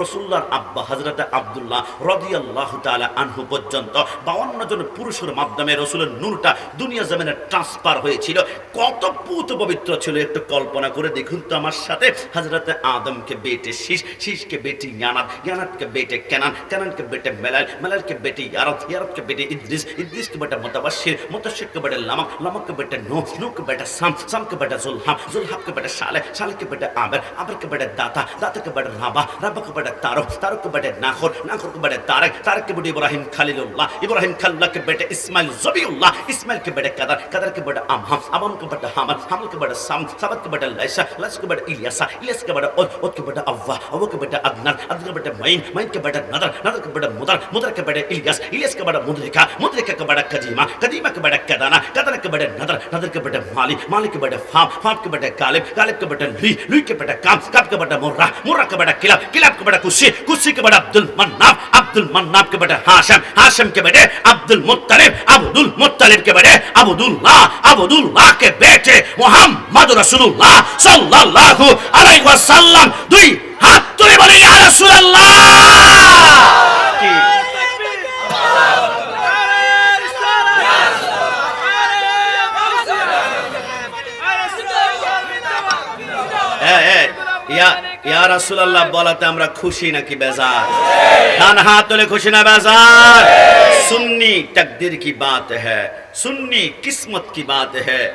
রাসূলুল্লাহর আব্বা হযরত আব্দুল্লাহ রাদিয়াল্লাহু তাআলা আনহু পর্যন্ত 52 জন পুরুষের মাধ্যমে রাসূলের নূরটা দুনিয়া জমিনে ট্রান্সফার হয়েছিল। কত পুত পবিত্র ছিল একটু কল্পনা করে দেখুন তো আমার সাথে। হযরত আদমকে বেটে শীশ, শীশকে বেটে ইয়ানাত, ইয়ানাতকে বেটে কেনান, কেনানকে বেটে মেলাল, মেলালকে বেটে ইয়ারত, ইয়ারতকে বেটে ইদ্রিস, ইদ্রিসকে বেটে মুতাবাশশির, মুতাবাশশিরকে বেটে লামাক, লামাককে বেটে নূহ, নূহকে বেটে সাম, সামকে বেটে যুলহাব, যুলহাবকে বেটে সালেহ, সালেহকে বেটে আমের, আমেরকে বেটে দাতা, দাতাকে বেটে রাবা, রাবাকে বেটে तारो, तारो के बेटे नाखुर, नाखुर के बेटे तारक, तारक के बेटे इब्राहिम खलीलुल्लाह, इब्राहिम खलीलुल्लाह के बेटे इस्माइल ज़बीउल्लाह, इस्माइल के बेटे कदर, कदर के बेटे अमहम, अमहम के बेटे हमल, हमल के बेटे सम, सबत के बेटे लैसा, लैसा के बेटे इलियासा, इलियास के बेटे उद, उद के बेटे अव्वा, अव्वा के बेटे अदनन, अदनन के बेटे मईन, मईन के बेटे नदर, नदर के बेटे मुदर, मुदर के बेटे इलियास, इलियास के बेटे मुदरिका, मुदरिका के बेटे कदीमा, कदीमा के बेटे कदाना, कदाना के बेटे नदर, नदर के बेटे माली, माली के बेटे फाम, फाम के बेटे कालिब, कालिब के बेटे लुई, लुई के बेटे काम, काम के बेटे मुर्रा, मुर्रा के बेटे किलाब, किलाब के बेटे कुशी, कुशी के बेटे अब्दुल मन्नाफ, अब्दुल मन्नाफ के बेटे हाशिम, हाशिम के बेटे अब्दुल मुत्तलिब, अब्दुल मुत्तलिब के बेटे अब्दुल्लाह, अब्दुल्लाह के बेटे मुहम्मद रसूलुल्लाह सल्लल्लाहु अलैहि वसल्लम। दुई हाथ तुले बोले या रासूलुल्लाह। या রাসূলুল্লাহ বলাতে আমরা খুশি নাকি বেজার? ডান হাত তুলে খুশি না বেজার? सुन्नी तकदीर की बात है, सुन्नी किस्मत की बात है।